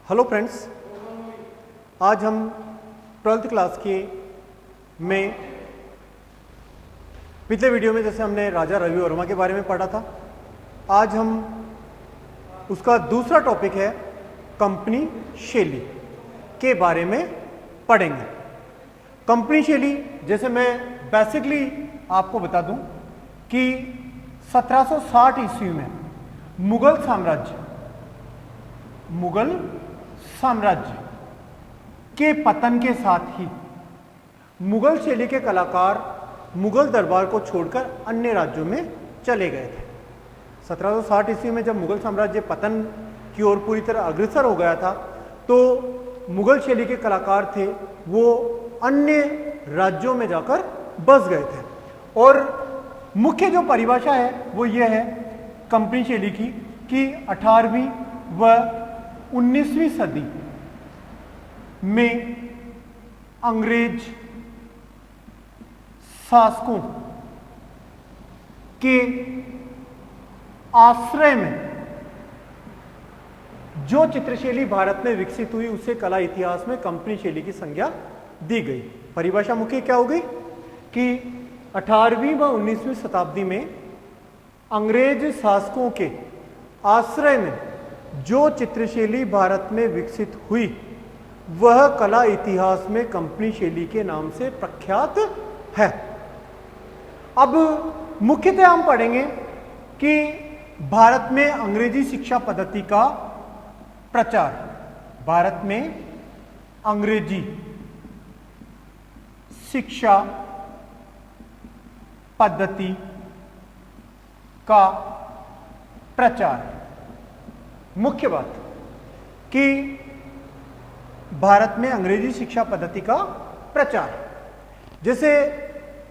Hello friends, आज हम 12th class के में पिछले वीडियो में जैसे हमने राजा रवि वर्मा के बारे में पढ़ा था, आज हम उसका दूसरा टॉपिक है कंपनी शैली के बारे में पढ़ेंगे। कंपनी शैली जैसे मैं बेसिकली आपको बता दूं कि 1760 ईस्वी में मुगल साम्राज्य के पतन के साथ ही मुगल शैली के कलाकार मुगल दरबार को छोड़कर अन्य राज्यों में चले गए थे। 1760 ईस्वी में जब मुगल साम्राज्य पतन की ओर पूरी तरह अग्रसर हो गया था, तो मुगल शैली के कलाकार थे वो अन्य राज्यों में जाकर बस गए थे। और मुख्य जो परिभाषा है वो ये है कंपनी शैली की कि 18वीं व 19वीं सदी में अंग्रेज शासकों के आश्रय में जो चित्रशैली भारत में विकसित हुई उसे कला इतिहास में कंपनी शैली की संज्ञा दी गई। परिभाषा मुख्य क्या हो गई कि 18वीं व 19वीं शताब्दी में अंग्रेज शासकों के आश्रय में जो चित्रशैली भारत में विकसित हुई वह कला इतिहास में कंपनी शैली के नाम से प्रख्यात है। अब मुख्यतः हम पढ़ेंगे कि भारत में अंग्रेजी शिक्षा पद्धति का प्रचार, भारत में अंग्रेजी शिक्षा पद्धति का प्रचार। मुख्य बात कि भारत में अंग्रेजी शिक्षा पद्धति का प्रचार, जैसे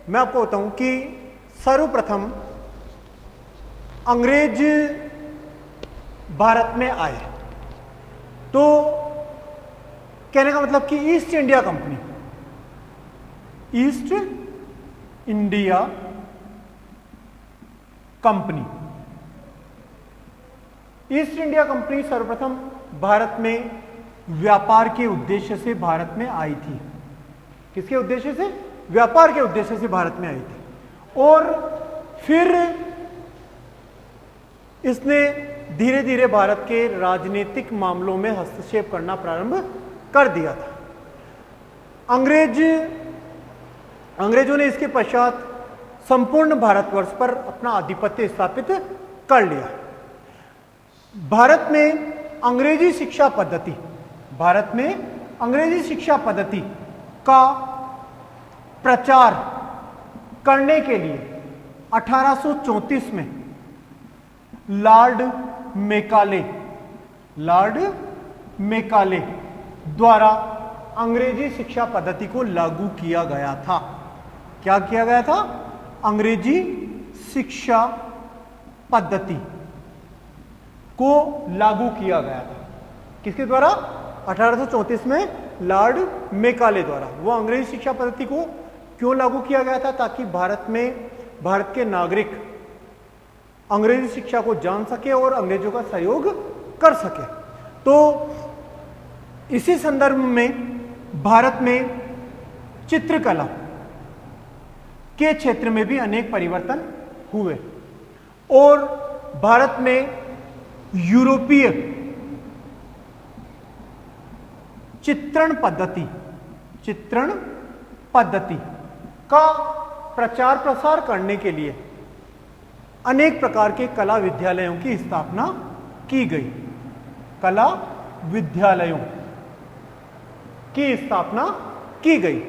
मैं आपको बताऊं कि सर्वप्रथम अंग्रेज भारत में आए तो कहने का मतलब कि east India company, east India company, east India company सर्वप्रथम भारत में व्यापार के उद्देश्य से भारत में आई थी। किसके उद्देश्य से? व्यापार के उद्देश्य से भारत में आई थी। और फिर इसने धीरे धीरे भारत के राजनीतिक मामलों में हस्तक्षेप करना प्रारंभ कर दिया था। अंग्रेजों ने इसके पश्चात संपूर्ण भारतवर्ष पर अपना आधिपत्य स्थापित कर लिया। भारत में अंग्रेजी शिक्षा पद्धति का प्रचार करने के लिए 1834 में लॉर्ड मेकाले द्वारा अंग्रेजी शिक्षा पद्धति को लागू किया गया था। क्या किया गया था? अंग्रेजी शिक्षा पद्धति को लागू किया गया था। किसके द्वारा? 1834 में लॉर्ड मेकाले द्वारा। वो अंग्रेजी शिक्षा पद्धति को क्यों लागू किया गया था? ताकि भारत के नागरिक अंग्रेजी शिक्षा को जान सके और अंग्रेजों का सहयोग कर सके। तो इसी संदर्भ में भारत में चित्रकला के क्षेत्र में भी अनेक परिवर्तन हुए और भारत में यूरोपीय चित्रण पद्धति का प्रचार प्रसार करने के लिए अनेक प्रकार के कला विद्यालयों की स्थापना की गई। कला विद्यालयों की स्थापना की गई।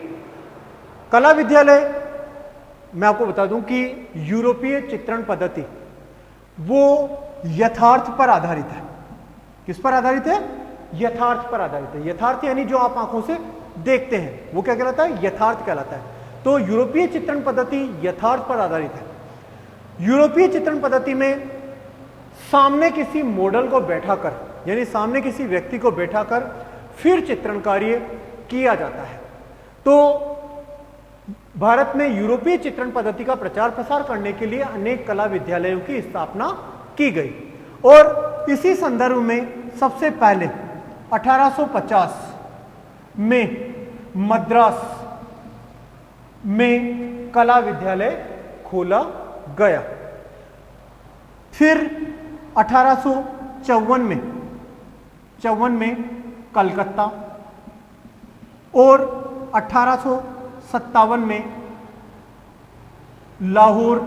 कला विद्यालय, मैं आपको बता दूं कि यूरोपीय चित्रण पद्धति वो यथार्थ पर आधारित है। किस पर आधारित है? यथार्थ पर आधारित है। यथार्थ यानी जो आप आंखों से देखते हैं वो क्या कहलाता है? यथार्थ कहलाता है। तो यूरोपीय चित्रण पद्धति यथार्थ पर आधारित है। यूरोपीय चित्रण पद्धति में सामने किसी मॉडल को बैठाकर, यानी सामने किसी व्यक्ति को बैठाकर फिर चित्रण कार्य किया जाता है। तो भारत में यूरोपीय चित्रण पद्धति का प्रचार प्रसार करने के लिए अनेक कला विद्यालयों की स्थापना की गई और इसी संदर्भ में सबसे पहले 1850 में मद्रास में कला विद्यालय खोला गया। फिर 1854 में कलकत्ता और 1857 में लाहौर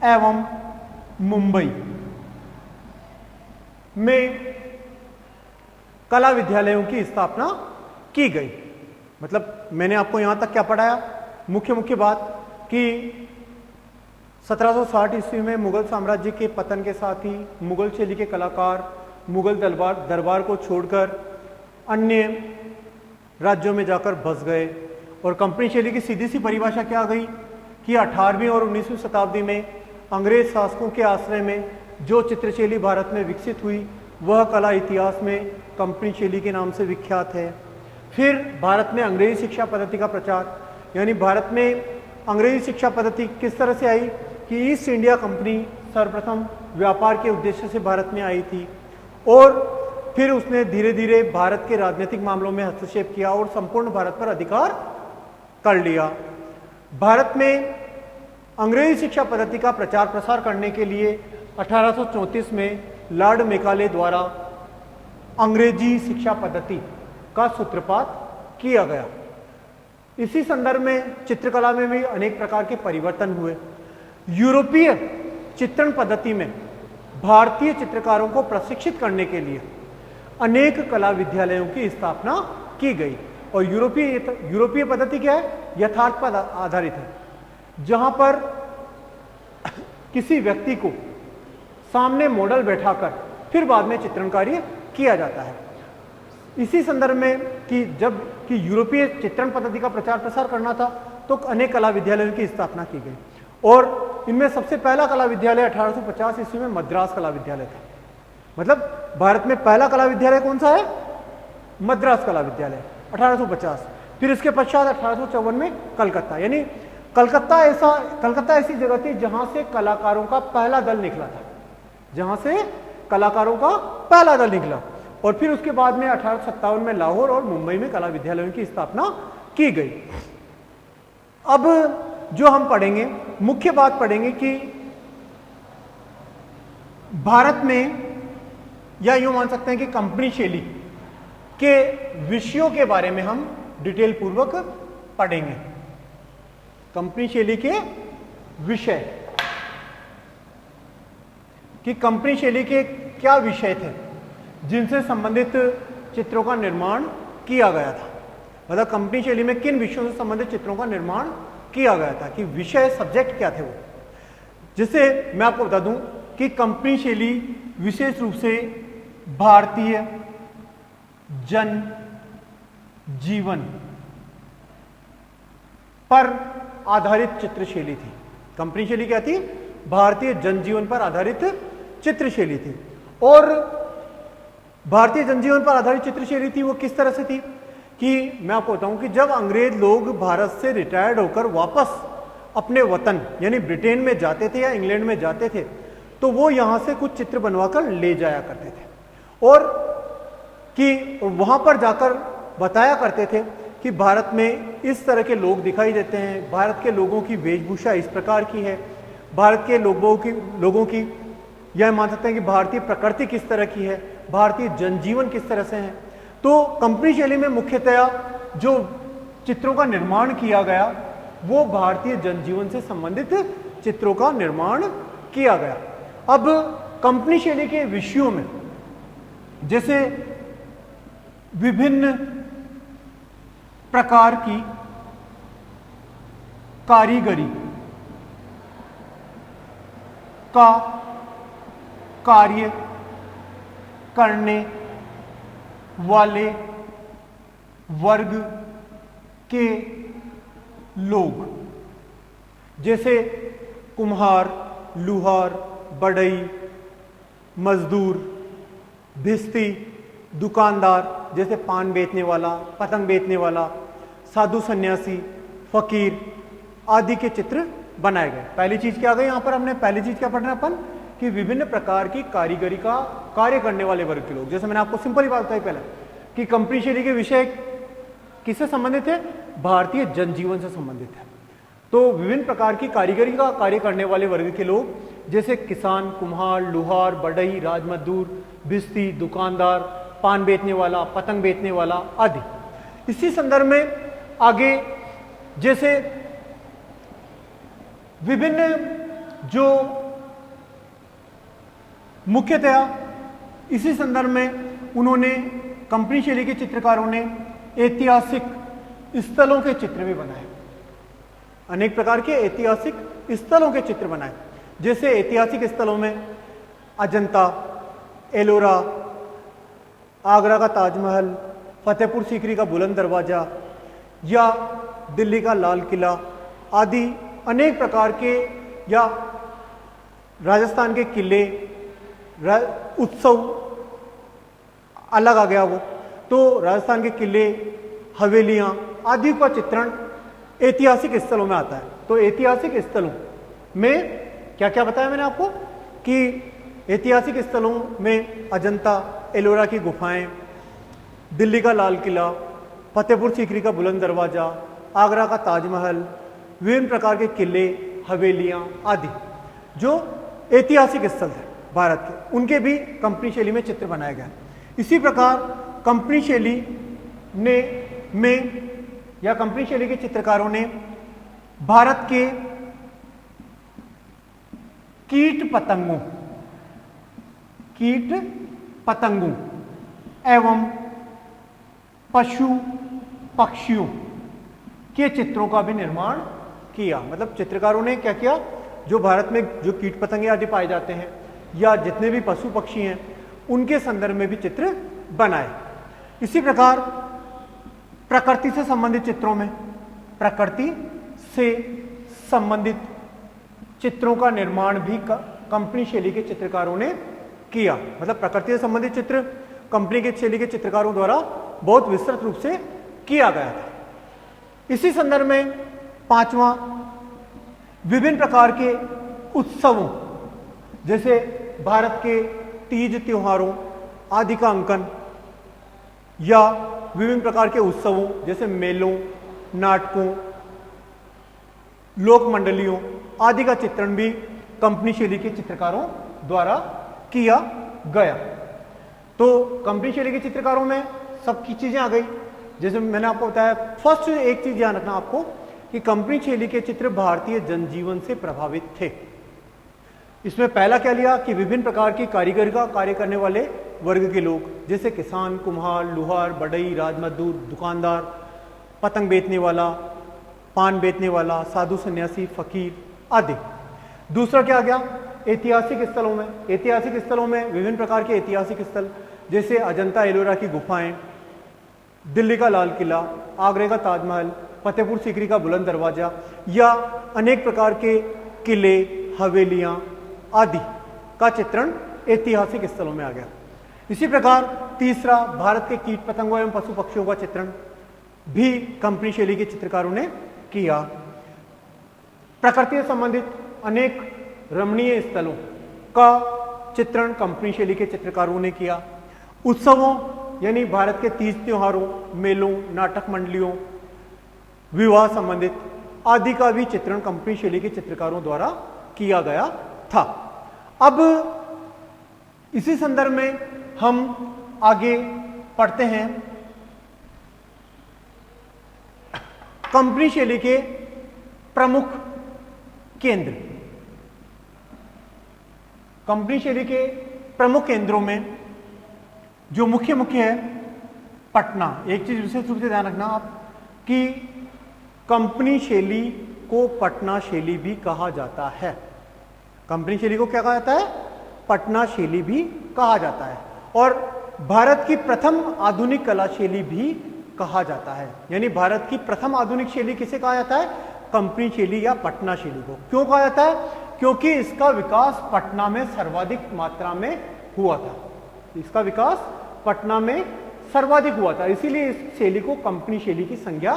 एवं मुंबई में कला विद्यालयों की स्थापना की गई। मतलब मैंने आपको यहां तक क्या पढ़ाया, मुख्य बात कि 1760 ईस्वी में मुगल साम्राज्य के पतन के साथ ही मुगल शैली के कलाकार मुगल दरबार को छोड़कर अन्य राज्यों में जाकर बस गए और कंपनी शैली की सीधी सी परिभाषा क्या गई कि 18वीं और 19वीं शताब्दी में अंग्रेज शासकों के आश्रय में जो चित्रशैली भारत में विकसित हुई वह कला इतिहास में कंपनी शैली के नाम से विख्यात है। फिर भारत में अंग्रेजी शिक्षा पद्धति का प्रचार, यानी भारत में अंग्रेजी शिक्षा पद्धति किस तरह से आई कि ईस्ट इंडिया कंपनी सर्वप्रथम व्यापार के उद्देश्य से भारत में आई थी और फिर उसने धीरे धीरे भारत के राजनीतिक मामलों में हस्तक्षेप किया और संपूर्ण भारत पर अधिकार कर लिया। भारत में अंग्रेजी शिक्षा पद्धति का प्रचार प्रसार करने के लिए 1834 में लॉर्ड मेकाले द्वारा अंग्रेजी शिक्षा पद्धति का सूत्रपात किया गया। इसी संदर्भ में चित्रकला में भी अनेक प्रकार के परिवर्तन हुए। यूरोपीय चित्रण पद्धति में भारतीय चित्रकारों को प्रशिक्षित करने के लिए अनेक कला विद्यालयों की स्थापना की गई। और यूरोपीय पद्धति क्या है? यथार्थ पर आधारित है, जहां पर किसी व्यक्ति को सामने मॉडल बैठाकर फिर बाद में चित्रण कार्य किया जाता है। इसी संदर्भ में कि जब कि यूरोपीय चित्रण पद्धति का प्रचार प्रसार करना था तो अनेक कला विद्यालयों की स्थापना की गई और इनमें सबसे पहला कला विद्यालय 1850 ईस्वी में मद्रास कला विद्यालय था। मतलब भारत में पहला कला विद्यालय कौन सा है? मद्रास कला विद्यालय 1850। फिर इसके पश्चात 1854 में कलकत्ता, यानी कलकत्ता ऐसी जगह थी जहां से कलाकारों का पहला दल निकला था, जहां से कलाकारों का पहला दल निकला। और फिर उसके बाद में 1857 में लाहौर और मुंबई में कला विद्यालयों की स्थापना की गई। अब जो हम पढ़ेंगे, मुख्य बात पढ़ेंगे कि भारत में, या यूं मान सकते हैं कि कंपनी शैली के विषयों के बारे में हम डिटेल पूर्वक पढ़ेंगे। कंपनी शैली के विषय, कि कंपनी शैली के क्या विषय थे जिनसे संबंधित चित्रों का निर्माण किया गया था। मतलब कंपनी शैली में किन विषयों से संबंधित चित्रों का निर्माण किया गया था, कि विषय सब्जेक्ट क्या थे वो। जिससे मैं आपको बता दूं कि कंपनी शैली विशेष रूप से भारतीय जन जीवन पर आधारित चित्रशैली थी। कंपनी शैली क्या थी? भारतीय जनजीवन पर आधारित चित्रशैली थी। और भारतीय जनजीवन पर आधारित चित्रशैली थी वो किस तरह से थी कि मैं आपको बताऊं कि जब अंग्रेज लोग भारत से रिटायर्ड होकर वापस अपने वतन यानी ब्रिटेन में जाते थे या इंग्लैंड में जाते थे तो वो यहां से कुछ चित्र बनवाकर ले जाया करते थे और कि वहां पर जाकर बताया करते थे कि भारत में इस तरह के लोग दिखाई देते हैं, भारत के लोगों की वेशभूषा इस प्रकार की है, भारत के लोगों की यह मान सकते हैं कि भारतीय प्रकृति किस तरह की है, भारतीय जनजीवन किस तरह से है। तो कंपनी शैली में मुख्यतया जो चित्रों का निर्माण किया गया वो भारतीय जनजीवन से संबंधित चित्रों का निर्माण किया गया। अब कंपनी शैली के विषयों में जैसे विभिन्न प्रकार की कारीगरी का कार्य करने वाले वर्ग के लोग जैसे कुम्हार, लुहार, बढ़ई, मजदूर, भिस्ती, दुकानदार जैसे पान बेचने वाला, पतंग बेचने वाला, साधु सन्यासी, फकीर आदि के चित्र बनाए गए। पहली चीज क्या आ गई यहां पर? हमने पहली चीज क्या पढ़ना अपन कि विभिन्न प्रकार की कारीगरी का कार्य करने वाले वर्ग के लोग, जैसे मैंने आपको सिंपल ही बात बताई पहले कि कंपनी शैली के विषय किससे संबंधित है, भारतीय जनजीवन से संबंधित है। तो विभिन्न प्रकार की कारीगरी का कार्य करने वाले वर्ग के लोग जैसे किसान, कुम्हार, लुहार, बढ़ई, राजमजदूर, भिस्ती, दुकानदार, पान बेचने वाला, पतंग बेचने वाला आदि। इसी संदर्भ में आगे जैसे विभिन्न जो मुख्यतया इसी संदर्भ में उन्होंने कंपनी शैली के चित्रकारों ने ऐतिहासिक स्थलों के चित्र भी बनाए, अनेक प्रकार के ऐतिहासिक स्थलों के चित्र बनाए। जैसे ऐतिहासिक स्थलों में अजंता, एलोरा, आगरा का ताजमहल, फतेहपुर सीकरी का बुलंद दरवाजा या दिल्ली का लाल किला आदि अनेक प्रकार के, या राजस्थान के किले, उत्सव अलग आ गया वो, तो राजस्थान के किले, हवेलियां आदि का चित्रण ऐतिहासिक स्थलों में आता है। तो ऐतिहासिक स्थलों में क्या क्या बताया मैंने आपको कि ऐतिहासिक स्थलों में अजंता, एलोरा की गुफाएं, दिल्ली का लाल किला, फतेहपुर सीकरी का बुलंद दरवाजा, आगरा का ताजमहल, विभिन्न प्रकार के किले, हवेलियां आदि जो ऐतिहासिक स्थल है भारत के, उनके भी कंपनी शैली में चित्र बनाए गए। इसी प्रकार कंपनी शैली या कंपनी शैली के चित्रकारों ने भारत के कीट पतंगों एवं पशु पक्षियों के चित्रों का भी निर्माण किया। मतलब चित्रकारों ने क्या किया, जो भारत में जो कीट पतंगे आदि पाए जाते हैं या जितने भी पशु पक्षी हैं उनके संदर्भ में भी चित्र बनाए। इसी प्रकार प्रकृति से संबंधित चित्रों में प्रकृति से संबंधित चित्रों का निर्माण भी कंपनी शैली के चित्रकारों ने किया। मतलब प्रकृति से संबंधित चित्र कंपनी के शैली के चित्रकारों द्वारा बहुत विस्तृत रूप से किया गया था। इसी संदर्भ में पांचवा, विभिन्न प्रकार के उत्सवों जैसे भारत के तीज त्योहारों आदि का अंकन, या विभिन्न प्रकार के उत्सवों जैसे मेलों, नाटकों, लोक मंडलियों आदि का चित्रण भी कंपनी शैली के चित्रकारों द्वारा किया गया। तो कंपनी शैली के चित्रकारों में सबकी चीजें आ गई। जैसे मैंने आपको बताया, फर्स्ट एक चीज ध्यान रखना आपको कि कंपनी शैली के चित्र भारतीय जनजीवन से प्रभावित थे। इसमें पहला क्या लिया कि विभिन्न प्रकार की कारीगरी का कार्य करने वाले वर्ग के लोग जैसे किसान, कुम्हार, लुहार, बढ़ई, राजमजदूर, दुकानदार, पतंग बेचने वाला, पान बेचने वाला, साधु सन्यासी, फकीर आदि। दूसरा क्या आ गया, ऐतिहासिक स्थलों में। ऐतिहासिक स्थलों में विभिन्न प्रकार के ऐतिहासिक स्थल जैसे अजंता एलोरा की गुफाएं, दिल्ली का लाल किला, आगरे का ताजमहल, फतेहपुर सीकरी का बुलंद दरवाजा, या अनेक प्रकार के किले, हवेलियां आदि का चित्रण ऐतिहासिक स्थलों में आ गया। इसी प्रकार तीसरा, भारत के कीट पतंगों एवं पशु पक्षियों का चित्रण भी कंपनी शैली के चित्रकारों ने किया। प्रकृति से संबंधित अनेक रमणीय स्थलों का चित्रण कंपनी शैली के चित्रकारों ने किया। उत्सवों यानी भारत के तीज त्योहारों, मेलों, नाटक मंडलियों, विवाह संबंधित आदि का भी चित्रण कंपनी शैली के चित्रकारों द्वारा किया गया था। अब इसी संदर्भ में हम आगे पढ़ते हैं कंपनी शैली के प्रमुख केंद्र। कंपनी शैली के प्रमुख केंद्रों में जो मुख्य है पटना। एक चीज विशेष रूप से ध्यान रखना आप कि कंपनी शैली को पटना शैली भी कहा जाता है। कंपनी शैली को क्या कहा जाता है, पटना शैली भी कहा जाता है। और भारत की प्रथम आधुनिक कला शैली भी कहा जाता है। यानी भारत की प्रथम आधुनिक शैली किसे कहा जाता है, कंपनी शैली या पटना शैली को। क्यों कहा जाता है, क्योंकि इसका विकास पटना में सर्वाधिक मात्रा में हुआ था। इसका विकास पटना में सर्वाधिक हुआ था, इसीलिए इस शैली को कंपनी शैली की संज्ञा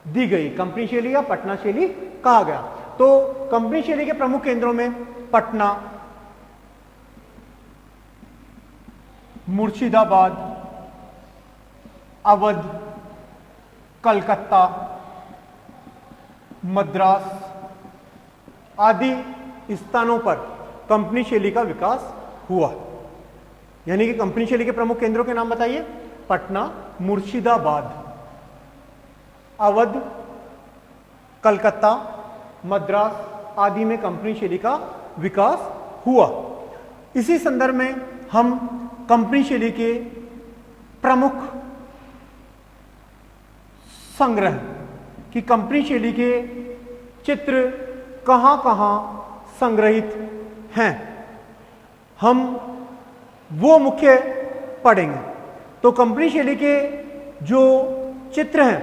दी गई। कंपनी शैली या पटना शैली कहा गया। तो कंपनी शैली के प्रमुख केंद्रों में पटना, मुर्शिदाबाद, अवध, कलकत्ता, मद्रास आदि स्थानों पर कंपनी शैली का विकास हुआ। यानी कि कंपनी शैली के प्रमुख केंद्रों के नाम बताइए। पटना, मुर्शिदाबाद, अवध, कलकत्ता, मद्रास आदि में कंपनी शैली का विकास हुआ। इसी संदर्भ में हम कंपनी शैली के प्रमुख संग्रह कि कंपनी शैली के चित्र कहां कहां संग्रहित हैं, हम वो मुख्य पढ़ेंगे। तो कंपनी शैली के जो चित्र हैं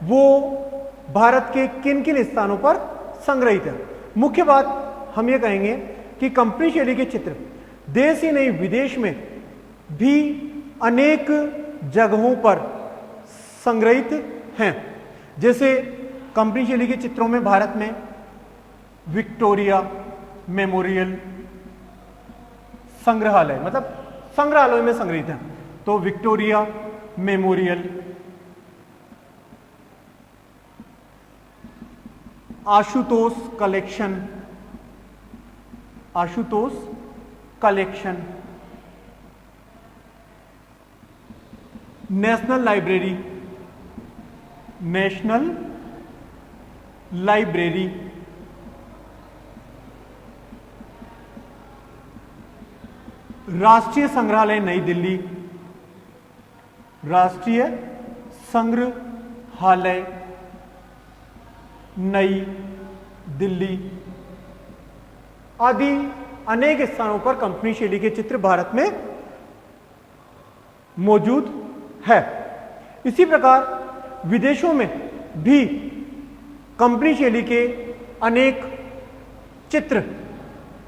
वो भारत के किन किन स्थानों पर संग्रहित है। मुख्य बात हम ये कहेंगे कि कंपनी शैली के चित्र देश ही नहीं विदेश में भी अनेक जगहों पर संग्रहित हैं। जैसे कंपनी शैली के चित्रों में भारत में विक्टोरिया मेमोरियल संग्रहालय, मतलब संग्रहालय में संग्रहित है, तो Victoria memorial, Ashutosh collection, Ashutosh collection, national library, national library, राष्ट्रीय संग्रहालय नई दिल्ली, राष्ट्रीय संग्रहालय नई दिल्ली आदि अनेक स्थानों पर कंपनी शैली के चित्र भारत में मौजूद है। इसी प्रकार विदेशों में भी कंपनी शैली के अनेक चित्र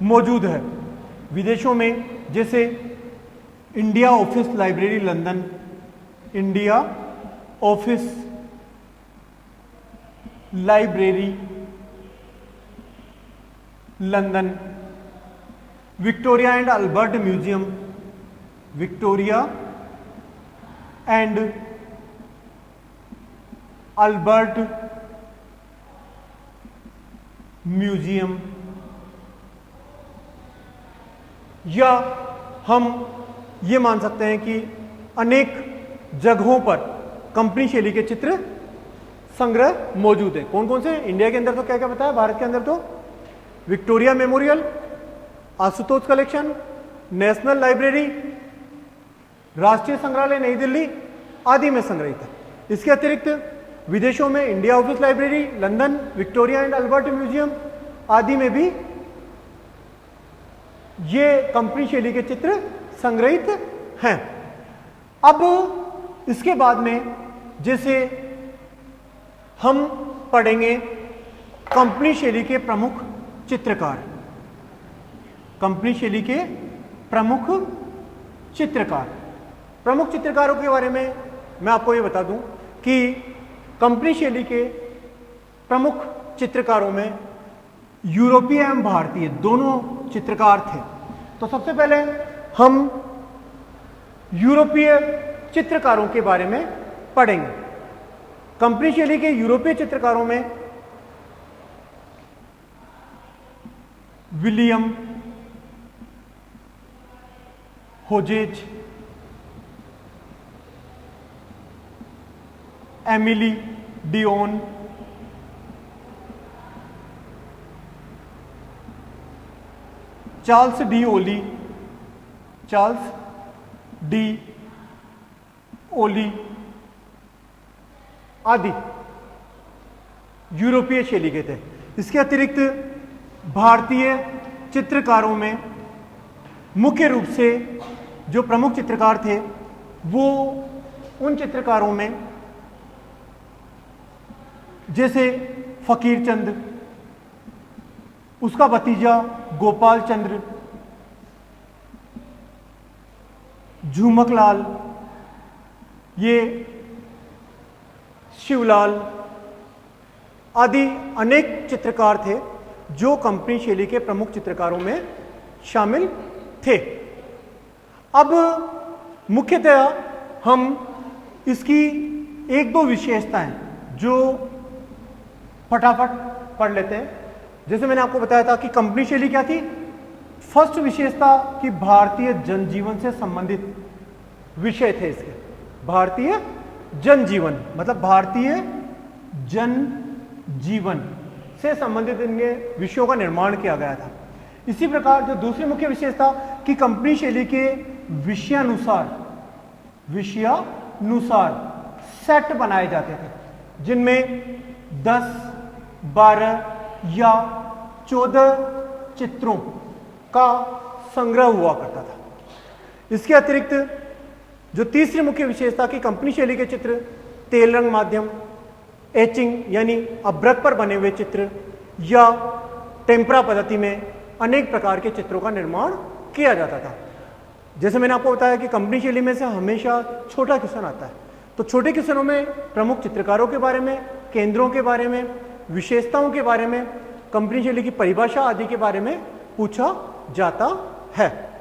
मौजूद है। विदेशों में जैसे India office library London, India office library London, Victoria and Albert museum, Victoria and Albert museum, या हम ये मान सकते हैं कि अनेक जगहों पर कंपनी शैली के चित्र संग्रह मौजूद है। कौन कौन से? इंडिया के अंदर तो क्या क्या बताया, भारत के अंदर तो Victoria memorial, Ashutosh collection, national library, राष्ट्रीय संग्रहालय नई दिल्ली आदि में संग्रहित है। इसके अतिरिक्त विदेशों में India office library London, Victoria and Albert museum आदि में भी ये कंपनी शैली के चित्र संग्रहित हैं। अब इसके बाद में जैसे हम पढ़ेंगे कंपनी शैली के प्रमुख चित्रकार, कंपनी शैली के प्रमुख चित्रकार। प्रमुख चित्रकारों के बारे में मैं आपको ये बता दूं कि कंपनी शैली के प्रमुख चित्रकारों में यूरोपीय एवं भारतीय दोनों चित्रकार थे। तो सबसे पहले हम यूरोपीय चित्रकारों के बारे में पढ़ेंगे। कंपनी शैली के यूरोपीय चित्रकारों में विलियम होजेज, एमिली डियोन, Charles D'Oyly, Charles D'Oyly आदि यूरोपीय शैली के थे। इसके अतिरिक्त भारतीय चित्रकारों में मुख्य रूप से जो प्रमुख चित्रकार थे वो उन चित्रकारों में जैसे फकीर चंद, उसका भतीजा गोपाल चंद्र, झुमक लाल, ये शिवलाल आदि अनेक चित्रकार थे जो कंपनी शैली के प्रमुख चित्रकारों में शामिल थे। अब मुख्यतः हम इसकी एक दो विशेषताएं जो फटाफट पढ़ लेते हैं। जैसे मैंने आपको बताया था कि कंपनी शैली क्या थी। फर्स्ट विशेषता कि भारतीय जनजीवन से संबंधित विषय थे इसके। भारतीय जनजीवन मतलब भारतीय जनजीवन से संबंधित इनके विषयों का निर्माण किया गया था। इसी प्रकार जो दूसरी मुख्य विशेषता कि कंपनी शैली के विषयानुसार सेट बनाए जाते थे जिनमें 10, 12 या 14 चित्रों का संग्रह हुआ करता था। इसके अतिरिक्त जो तीसरी मुख्य विशेषता की कंपनी शैली के चित्र तेल रंग माध्यम, एचिंग यानी अभ्रक पर बने हुए चित्र या टेम्परा पद्धति में अनेक प्रकार के चित्रों का निर्माण किया जाता था। जैसे मैंने आपको बताया कि कंपनी शैली में से हमेशा छोटा क्वेश्चन आता है, तो छोटे क्वेश्चनों में प्रमुख चित्रकारों के बारे में, केंद्रों के बारे में, विशेषताओं के बारे में, कंपनी शैली की परिभाषा आदि के बारे में पूछा जाता है।